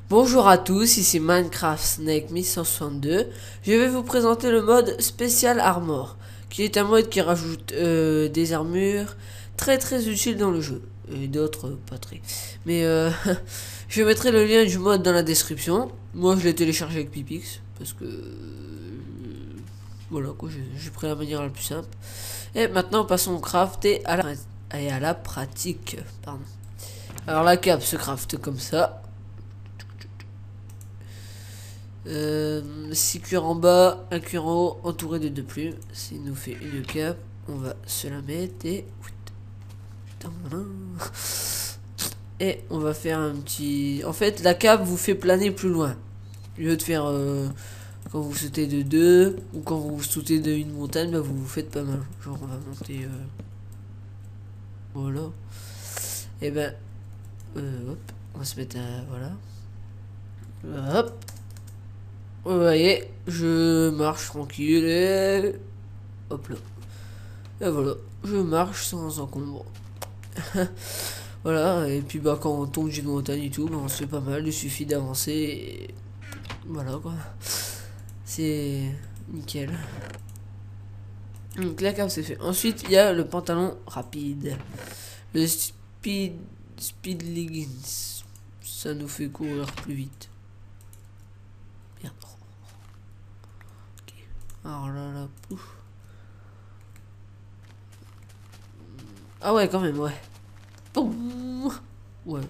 Bonjour à tous, ici Minecraft Snake 1162. Je vais vous présenter le mode Special Armor, qui est un mode qui rajoute des armures très utiles dans le jeu. Et d'autres pas très. Mais je mettrai le lien du mode dans la description. Moi je l'ai téléchargé avec Pipix, parce que... voilà quoi, j'ai pris la manière la plus simple. Et maintenant passons au craft et à la pratique. Pardon. Alors la cape se crafte comme ça. 6 cuirs en bas, un cuir en haut, entouré de 2 plumes. S'il nous fait une cape, on va se la mettre et on va faire un petit... En fait, la cape vous fait planer plus loin. Au lieu de faire quand vous sautez de 2 ou quand vous sautez de une montagne, bah, vous vous faites pas mal. Genre, on va monter... voilà. Et ben... hop, on va se mettre à... voilà. Hop. Vous voyez, je marche tranquille et... hop là. Et voilà, je marche sans encombre. Voilà, et puis bah quand on tombe d'une montagne et tout, bah, on se fait pas mal, il suffit d'avancer et... voilà quoi. C'est nickel. Donc la cave c'est fait. Ensuite, il y a le pantalon rapide. Le speed leggings. Ça nous fait courir plus vite. Merde. Alors là, pouf. Ah ouais, quand même, ouais. Boum. Ouais.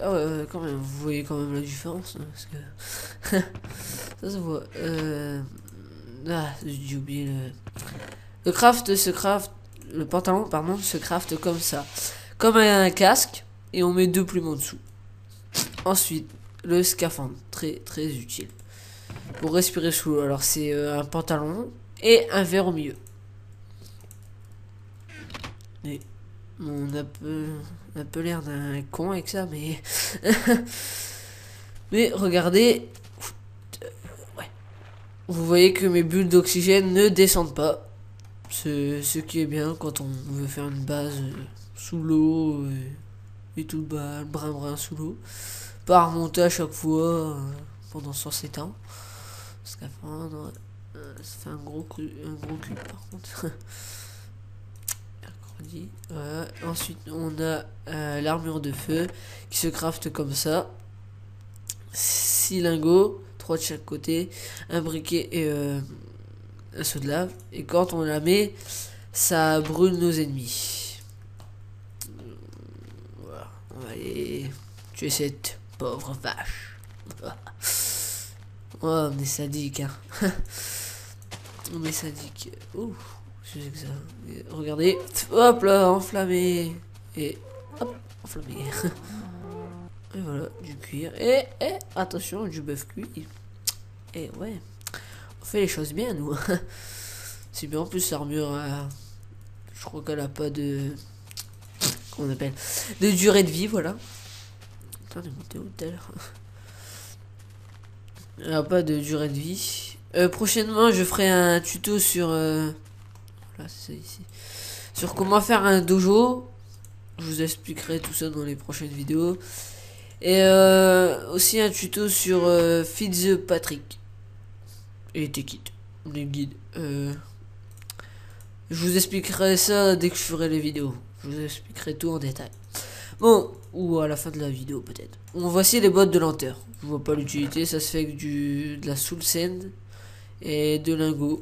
Ah ouais, quand même, vous voyez quand même la différence, hein, parce que... ça se voit. Ah, j'ai oublié le craft se craft... Le pantalon, pardon, se craft comme ça. Comme un casque, et on met 2 plumes en dessous. Ensuite, le scaphandre, très utile. Pour respirer sous l'eau, alors c'est un pantalon et un verre au milieu. Et on a un peu l'air d'un con avec ça, mais... mais regardez... ouais. Vous voyez que mes bulles d'oxygène ne descendent pas. Ce qui est bien quand on veut faire une base sous l'eau et tout le brin sous l'eau. Pas remonter à chaque fois pendant 107 ans. Scaphandre, ça fait un gros cul par contre. Voilà. Ensuite on a l'armure de feu qui se crafte comme ça. 6 lingots, 3 de chaque côté, un briquet et un seau de lave. Et quand on la met, ça brûle nos ennemis. Voilà. On va aller tuer cette pauvre vache. Oh, on est sadique, hein. On est sadique. Ouh, je sais que ça. Et regardez, hop là, enflammé. Et hop, enflammé. Et voilà, du cuir. Et attention, du bœuf cuit. Et ouais, on fait les choses bien, nous. C'est bien, en plus, l'armure, je crois qu'elle a pas de... comment on appelle, de durée de vie, voilà. Attendez, montez où tout à l'heure. Elle a pas de durée de vie. Prochainement, je ferai un tuto sur... là, c'est ça ici. Sur comment faire un dojo. Je vous expliquerai tout ça dans les prochaines vidéos. Et aussi un tuto sur Fitzpatrick. Et Tekit. Les guides. Je vous expliquerai ça dès que je ferai les vidéos. Je vous expliquerai tout en détail. Bon, ou à la fin de la vidéo peut-être. Voici les bottes de lenteur. Je vois pas l'utilité, ça se fait avec de la soul sand et de lingots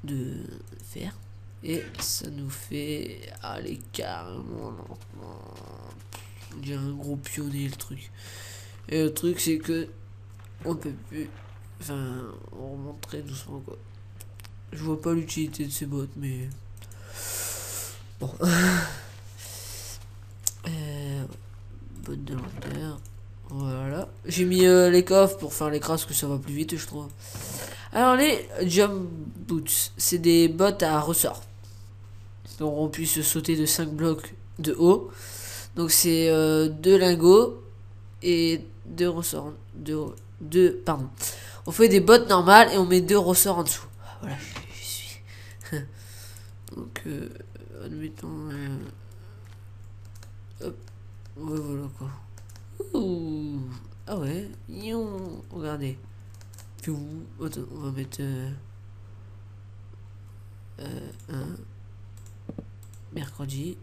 de fer. Et ça nous fait aller carrément lentement. On dirait un gros pionnier le truc. Et le truc c'est que on peut plus. Enfin, on remonte très doucement quoi. Je vois pas l'utilité de ces bottes, mais bon. Bottes de lenteur. Voilà. J'ai mis les coffres pour faire les crasses que ça va plus vite, je trouve. Alors, les jump boots, c'est des bottes à ressort. Donc, on puisse sauter de 5 blocs de haut. Donc, c'est 2 lingots et 2 ressorts. Pardon. On fait des bottes normales et on met 2 ressorts en dessous. Voilà, je suis. Donc, admettons. Hop. Ouais, voilà quoi. Ouh. Ah ouais. Regardez. Puis attends, on va mettre un mercredi.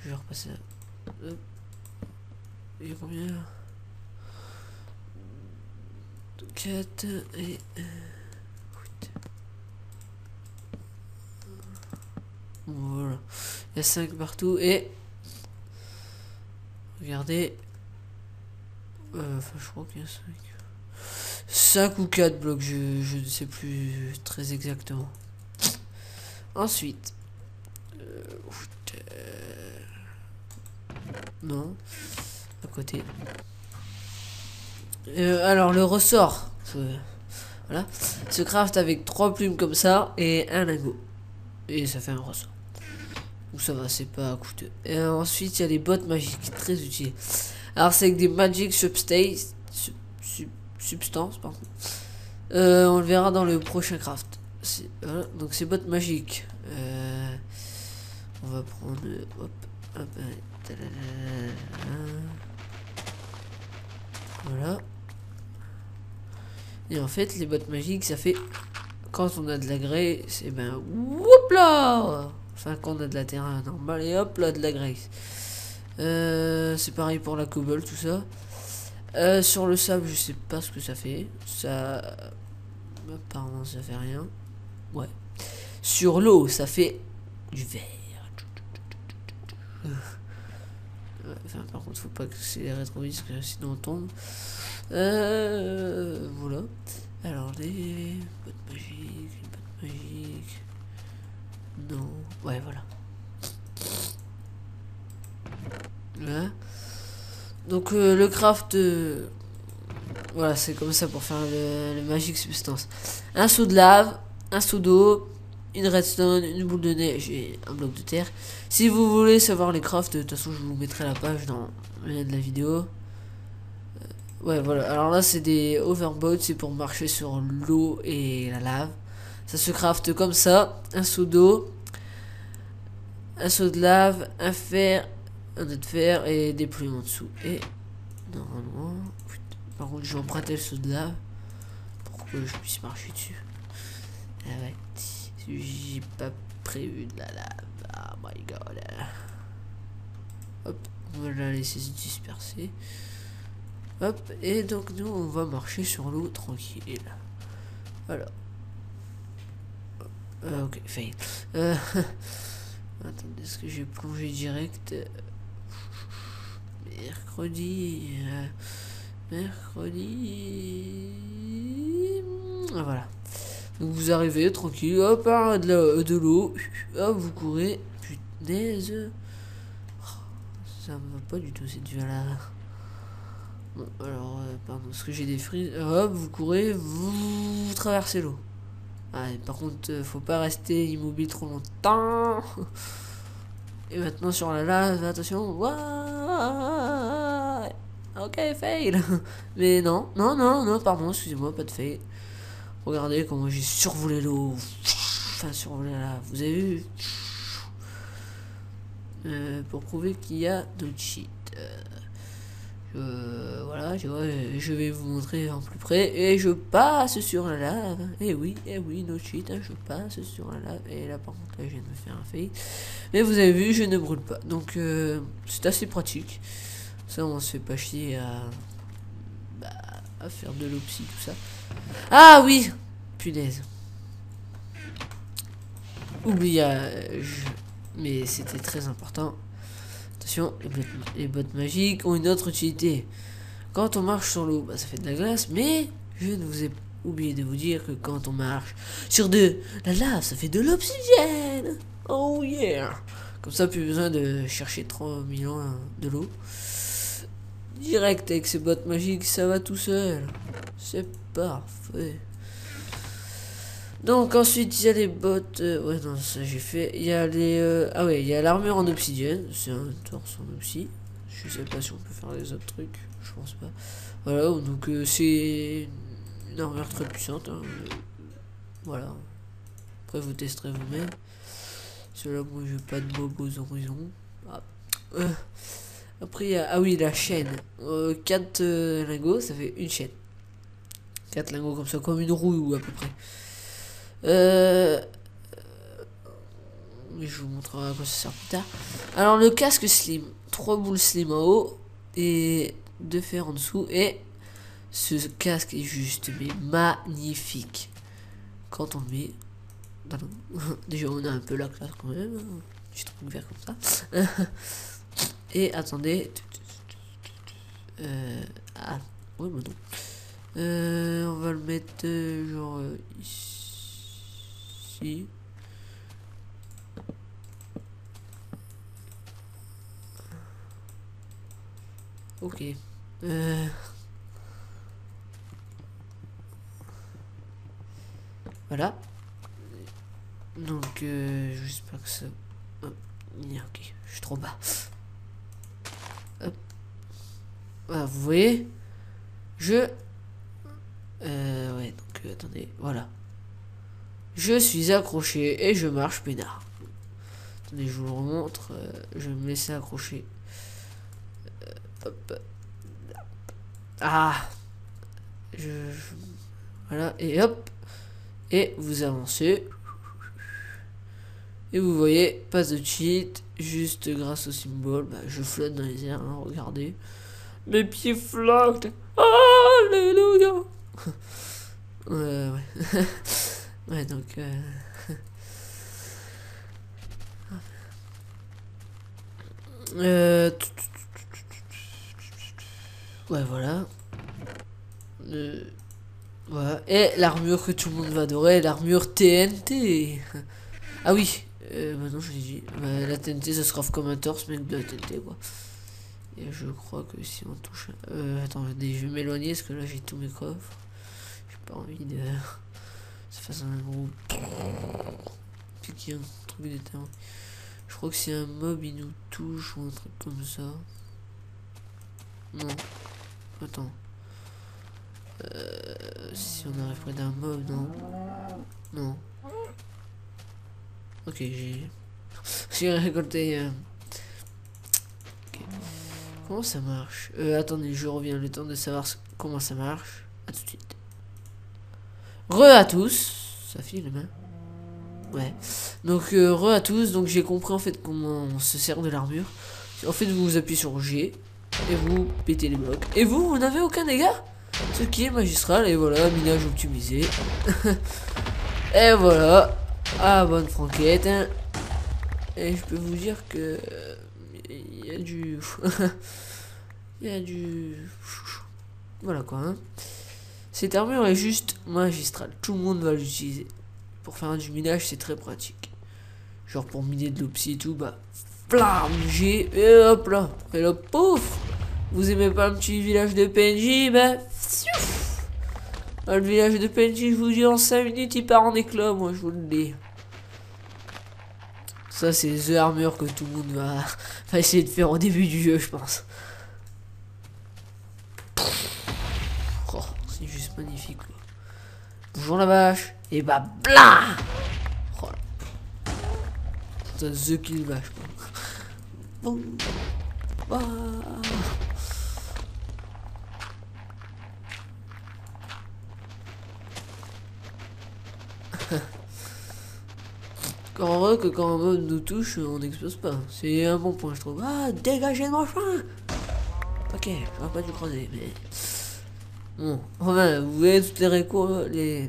Je vais repasser. Hop. Il y a combien là? 4 et 8. Voilà. Il y a 5 partout et regardez. Enfin, je crois qu'il y a 5 ou 4 blocs, je ne sais plus très exactement. Ensuite, non, à côté. Alors le ressort, voilà, se craft avec 3 plumes comme ça et un lingot. Et ça fait un ressort. Donc ça va, c'est pas coûteux. Et ensuite, il y a les bottes magiques, très utiles. Alors c'est avec des magic substances, pardon. On le verra dans le prochain craft. Voilà, donc c'est bottes magiques. On va prendre, hop, hop, voilà. Et en fait, les bottes magiques, ça fait quand on a de la grès, c'est ben, whoop là. Enfin, quand on a de la terre normale et hop là de la graisse. C'est pareil pour la cobble, tout ça. Sur le sable, je sais pas ce que ça fait. Ça, apparemment, ça fait rien. Ouais. Sur l'eau, ça fait du verre. Enfin, par contre, faut pas que c'est trop vite, parce que sinon on tombe. Voilà. Alors, les bottes magiques. Non. Ouais, voilà. Là. Donc, le craft. Voilà, c'est comme ça pour faire le Magic Substance. Un seau de lave, un seau d'eau, une redstone, une boule de neige et un bloc de terre. Si vous voulez savoir les crafts, de toute façon, je vous mettrai la page dans le lien de la vidéo. Ouais, voilà. Alors là, c'est des overboats, c'est pour marcher sur l'eau et la lave. Ça se craft comme ça. Un seau d'eau, un seau de lave, un fer, un autre fer et des plumes en dessous. Et normalement, par contre, j'ai emprunté le seau de lave pour que je puisse marcher dessus. Ah ouais, j'ai pas prévu de la lave. Oh my god. Hop, on va la laisser se disperser. Hop, et donc nous on va marcher sur l'eau tranquille. Voilà. Ok, fail. Attendez, est-ce que j'ai plongé direct? Mercredi. Voilà. Donc vous arrivez tranquille, hop, de l'eau, hop, vous courez. Punaise. Ça me va pas du tout cette vue-là. Bon, alors, pardon, parce que j'ai des frises. Hop, vous courez, vous traversez l'eau. Ah, par contre, faut pas rester immobile trop longtemps. Et maintenant sur la lave, attention. Ouah, ok, fail. Mais non, pardon, excusez-moi, pas de fail. Regardez comment j'ai survolé l'eau. Enfin, survolé la lave. Vous avez vu? Pour prouver qu'il y a de cheat. Voilà, je vais vous montrer en plus près. Et je passe sur la lave. Et oui, no cheat, hein, je passe sur la lave. Et là, par contre, là, je viens de me faire un fail. Mais vous avez vu, je ne brûle pas. Donc, c'est assez pratique. Ça, on se fait pas chier à faire de l'opsie, tout ça. Ah oui! Punaise. Oublie, mais c'était très important. Attention, les bottes magiques ont une autre utilité. Quand on marche sur l'eau, ça fait de la glace, mais je ne vous ai oublié de vous dire que quand on marche sur la lave, ça fait de l'obsidienne. Oh yeah! Comme ça, plus besoin de chercher 3 millions de l'eau. Direct avec ces bottes magiques, ça va tout seul. C'est parfait. Donc ensuite il y a les bottes. Ouais non ça j'ai fait. Il y a les. Ah ouais il y a l'armure en obsidienne. C'est un torse en obsi. Je sais pas si on peut faire les autres trucs. Je pense pas. Voilà donc c'est une armure très puissante. Hein. Voilà. Après vous testerez vous-même. Cela moi j'ai pas de mob aux horizons. Ah. Après, il y a... Ah oui, la chaîne. 4 lingots, ça fait une chaîne. 4 lingots comme ça, comme une roue à peu près. Je vous montrerai à quoi ça sert plus tard. Alors, le casque slim. 3 boules slim en haut et 2 fers en dessous. Et ce casque est juste mais magnifique. Quand on le met... Déjà, on a un peu la classe quand même. Petit truc vert comme ça. Et attendez. Ah, oui, mais non. On va le mettre genre ici. Ok. Voilà. Donc, j'espère que ça... Hop. Ok, je suis trop bas. Hop. Voilà, vous voyez. Ouais, donc, attendez, voilà. Je suis accroché et je marche peinard. Attendez, je vous le remontre. Je vais me laisser accrocher. Hop. Ah. Voilà, et hop. Et vous avancez. Et vous voyez, pas de cheat, juste grâce au symbole, bah, je flotte dans les airs, hein, regardez. Mes pieds flottent. Alléluia. Ouais. Ouais, donc... Ouais, voilà. Voilà. Et l'armure que tout le monde va adorer, l'armure TNT. Ah oui, maintenant je l'ai dit. La TNT, ça se rafle comme un torse, mais de la TNT, quoi. Et je crois que si on touche... attendez, je vais m'éloigner, parce que là, j'ai tous mes coffres. J'ai pas envie de... Ça fasse un gros... Piquer un truc d'éternel. Je crois que si un mob, il nous touche, ou un truc comme ça. Non. Attends. Si on arrive près d'un mob, non. Non. Ok, j'ai récolté. Okay. Comment ça marche? Attendez, je reviens le temps de savoir comment ça marche. À tout de suite. Re à tous. Ça file, hein? Ouais. Donc re à tous. Donc j'ai compris en fait comment on se sert de l'armure. En fait, vous appuyez sur G et vous pétez les blocs. Et vous n'avez aucun dégât. Ce qui est magistral. Et voilà, minage optimisé. Et voilà. Ah, bonne franquette. Hein. Et je peux vous dire que... Il y a du... Il y a du... Voilà quoi. Hein. Cette armure est juste magistrale. Tout le monde va l'utiliser. Pour faire du minage, c'est très pratique. Genre pour miner de l'opsie et tout, bah... Flam, G, et hop là. Et là, pouf. Vous aimez pas un petit village de PNJ, bah... Le village de PNJ, je vous dis, en 5 minutes, il part en éclat, moi, je vous le dis. Ça, c'est The Armor que tout le monde va essayer de faire au début du jeu, je pense. Oh, c'est juste magnifique, quoi. Bonjour la vache. Et bah, blah. Oh, c'est The Kill vache, quoi. Bon. Bah. Encore heureux que quand un mob nous touche, on n'explose pas. C'est un bon point, je trouve. Ah, dégagez de mon chemin. Ok, j'aurais pas dû creuser, mais... Bon, enfin, vous voyez toutes les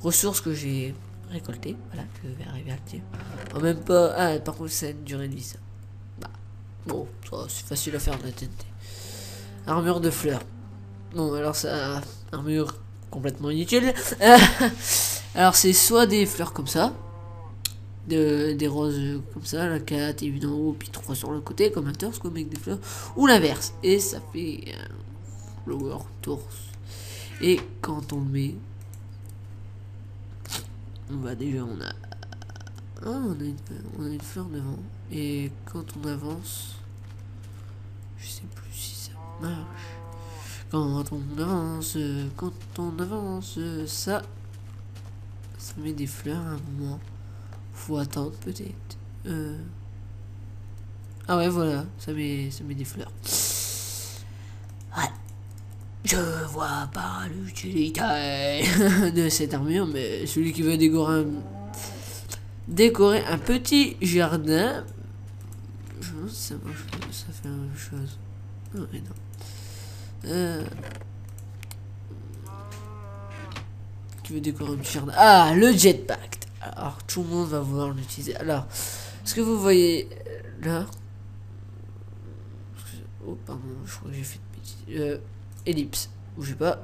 ressources que j'ai récoltées. Voilà, je vais arriver à le dire. En même pas... Ah, par contre, ça a une durée de vie, ça. Bah, bon, c'est facile à faire de la TNT. Armure de fleurs. Bon, alors ça... Armure complètement inutile. Alors, c'est soit des fleurs comme ça. Des roses comme ça, la 4 et une en haut, puis 3 sur le côté, comme un torse, comme avec des fleurs, ou l'inverse, et ça fait un flower torse. Et quand on le met, bah déjà on a, on a une fleur devant, et quand on avance, je sais plus si ça marche, quand on avance, ça met des fleurs à un moment. Faut attendre peut-être. Ah ouais, voilà, ça met des fleurs. Ouais. Je vois pas l'utilité de cette armure, mais celui qui veut décorer un petit jardin, je pense que ça fait la même chose. Non, mais non. Qui veut décorer un petit jardin. Ah, le jetpack. Alors, tout le monde va vouloir l'utiliser. Alors, ce que vous voyez là. Oh, pardon, je crois que j'ai fait de bêtises. Ellipse. Bougez pas.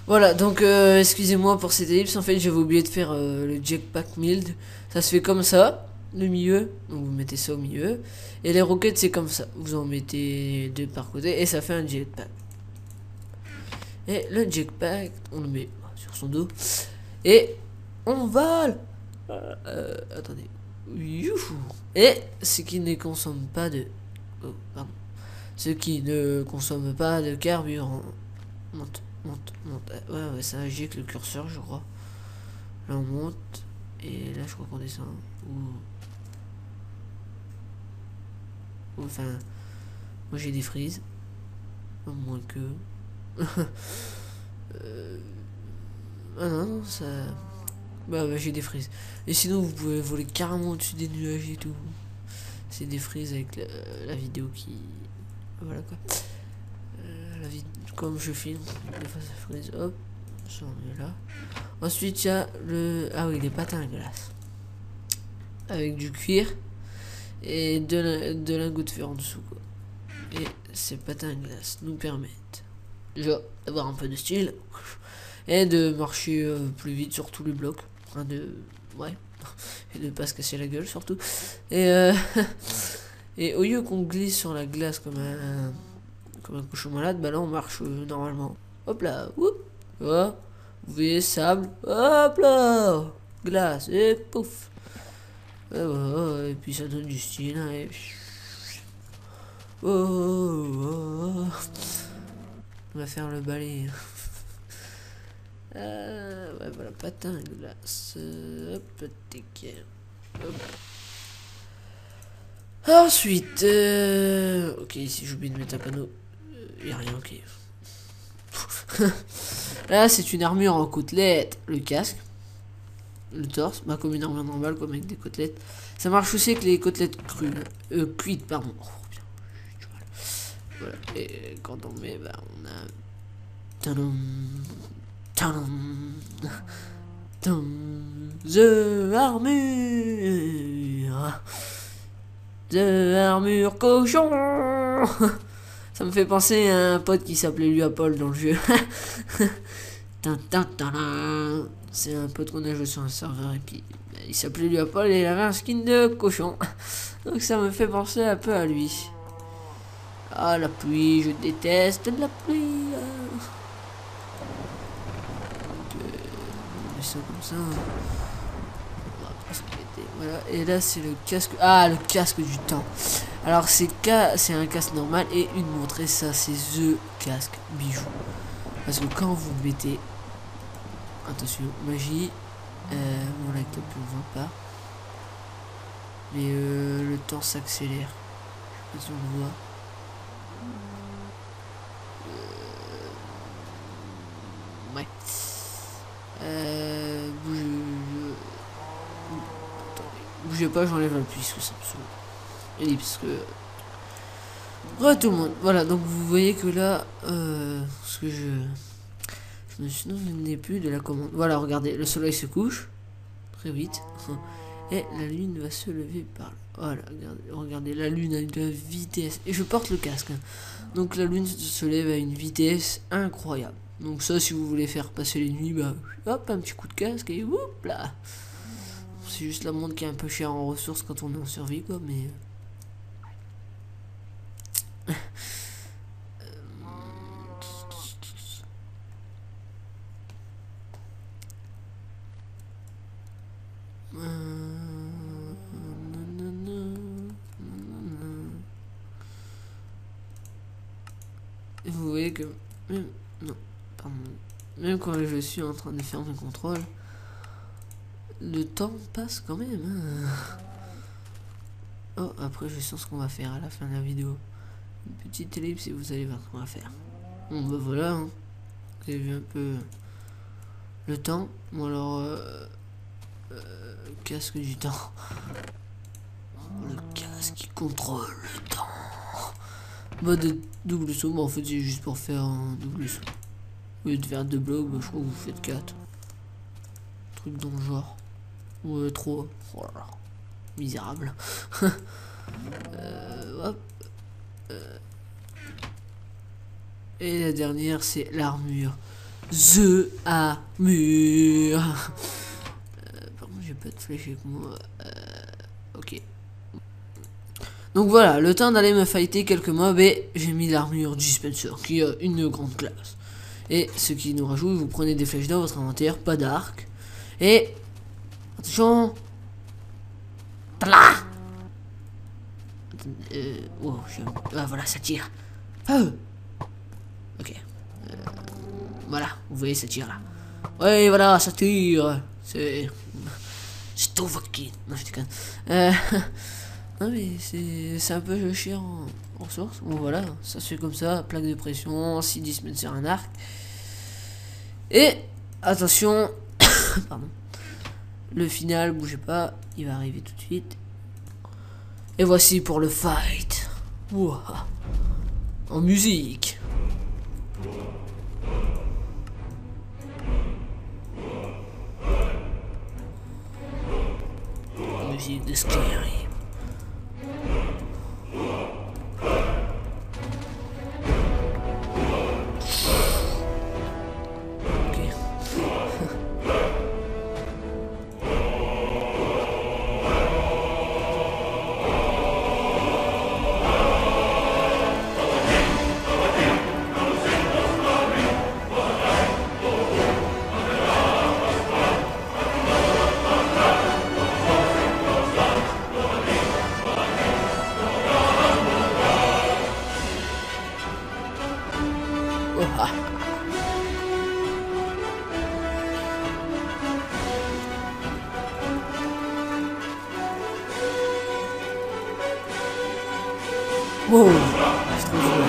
Voilà, donc excusez-moi pour cette ellipse. En fait, j'avais oublié de faire le jetpack mild. Ça se fait comme ça, le milieu. Donc vous mettez ça au milieu. Et les roquettes, c'est comme ça. Vous en mettez deux par côté et ça fait un jetpack. Et le jetpack, on le met sur son dos. Et on vole. Attendez. Youhou. Et ce qui ne consomme pas de... Oh, pardon. Ce qui ne consomme pas de carburant. Monte. Ouais, ça agit avec le curseur, je crois. Là, on monte. Et là, je crois qu'on descend. Enfin, moi j'ai des frises. Au moins que... Ah non, ça... Bah j'ai des frises. Et sinon, vous pouvez voler carrément au-dessus des nuages et tout. C'est des frises avec la vidéo qui... Voilà quoi. Comme je filme, des fois ça frise, hop, ça on est là. Ensuite il y a le... Ah oui, les patins à glace. Avec du cuir et de lingots de fer en dessous quoi. Et ces patins à glace nous permettent déjà d'avoir un peu de style et de marcher plus vite sur tous les blocs. Enfin de... Ouais. Et de pas se casser la gueule surtout. Et et au lieu qu'on glisse sur la glace comme un cochon malade, bah là on marche normalement. Hop là, whoop, oh, vous voyez sable, hop là, glace, et pouf. Et puis ça donne du style, hein, et... On va faire le balai. Ouais, voilà, patin à glace. Hop, tic. Hop. Ensuite, ok, ici j'ai oublié de mettre un panneau. Y a rien, ok. Là, c'est une armure en côtelette. Le casque, le torse, bah comme une armure normale, comme avec des côtelettes. Ça marche aussi avec les côtelettes crues, cuites, pardon. Oh, bien, voilà. Et quand on met, bah on a... Tadam, tadam, tadam, The armure. The armure cochon. Ça me fait penser à un pote qui s'appelait Luapol dans le jeu. C'est un pote qu'on a joué sur un serveur et puis il s'appelait Luapol et il avait un skin de cochon. Donc ça me fait penser un peu à lui. Ah la pluie, je déteste la pluie. On met ça comme ça. Voilà, et là c'est le casque. Ah, le casque du temps. Alors c'est un casque normal et une montre. Et ça c'est the casque bijou. Parce que quand vous mettez... Attention, magie. Mon laptop on ne voit pas. Mais le temps s'accélère. Je sais pas si on le voit. Ouais. Bougez pas, j'enlève l'appui parce que ça me saoule. Ellipse que... tout le monde. Voilà, donc vous voyez que là, ce que je me souviens plus de la commande. Voilà, regardez, le soleil se couche très vite et la lune va se lever par là. Voilà, regardez, la lune a une vitesse et je porte le casque. Hein. Donc la lune se lève à une vitesse incroyable. Donc ça, si vous voulez faire passer les nuits, bah hop, un petit coup de casque et hop là. C'est juste la montre qui est un peu chère en ressources quand on est en survie, quoi, mais... Et vous voyez que... Non, pardon. Même quand je suis en train de faire mes contrôles, le temps passe quand même. Hein. Oh, après je sens ce qu'on va faire à la fin de la vidéo. Une petite ellipse et vous allez voir ce qu'on va faire. Bon bah voilà, hein. Vous avez vu un peu le temps. Bon alors, casque du temps. Le casque qui contrôle le temps. Mode double saut, mais en fait c'est juste pour faire un double saut. Au lieu de faire 2 blocs, bah, je crois que vous faites 4. Truc dans le genre. Ouais, 3. Oh là là. Misérable. Hop. Et la dernière, c'est l'armure. The armure. Par contre, j'ai pas de flèche avec moi. Ok. Donc voilà, le temps d'aller me fighter quelques mobs et j'ai mis l'armure du Spencer qui a une grande classe. Et ce qui nous rajoute, vous prenez des flèches dans votre inventaire, pas d'arc. Et attention. Oh, ah, voilà, ça tire. Ok. Voilà, vous voyez, ça tire là. Ouais, voilà, ça tire. C'est tout fucking. Non, je déconne. Non, mais c'est un peu chiant en ressources. Bon, voilà, ça se fait comme ça. Plaque de pression, 6-10 mètres sur un arc. Et attention. Pardon. Le final, bougez pas, il va arriver tout de suite. Et voici pour le fight. Wow. En musique. Musique de Skyrim. Wow, c'est trop joué.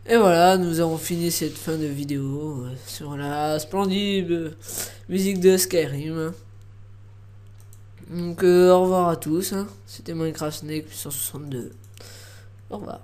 Et voilà, nous avons fini cette fin de vidéo sur la splendide musique de Skyrim. Donc au revoir à tous, hein. C'était Minecraft Snake 162. Au revoir.